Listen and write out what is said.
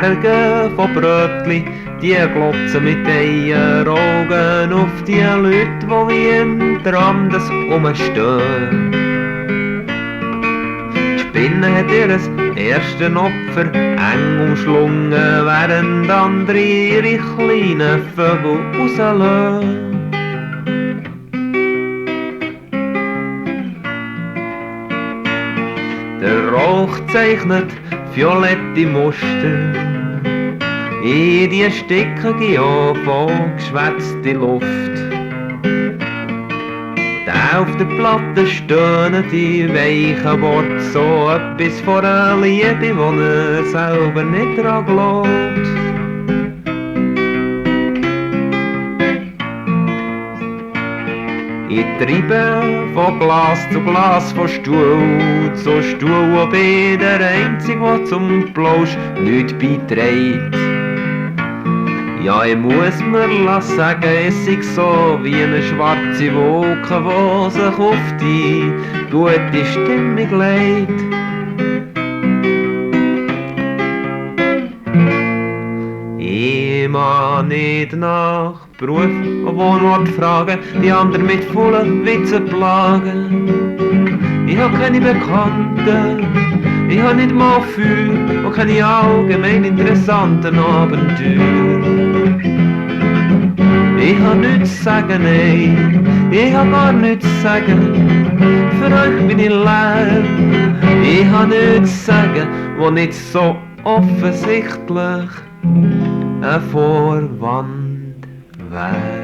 Berge von Brötli, die glotzen mit ihren Augen auf die Leute, die wie im Tram das rumstehen. Die Spinne hat ihr ersten Opfer eng umschlungen, während andere ihre kleinen Vögel rauslassen. Der Rauch zeichnet violette Muster in die stickige, vollgeschwätzte Luft. Da auf der Platte stöhnen die weichen Worte, so etwas von einer Liebe, die er selber nicht dran glaubt. Ich treibe von Glas zu Glas, von Stuhl zu Stuhl, und bin der Einzige, der zum Plausch nichts beiträgt. Ja, ich muss mir sagen, es sei so wie eine schwarze Wolke, die sich auf die gute Stimmung legt. Ich mag nicht nach Beruf und Wohnort fragen, die anderen mit vollen Witzen plagen. Ich hab keine Bekannten, ich hab nicht mal Feuer und keine allgemein interessanten Abenteuer. Ich hab nichts zu sagen, nein, ich hab gar nichts zu sagen, für euch bin ich leer. Ich hab nichts zu sagen, wo nicht so offensichtlich ein Vorwand wäre.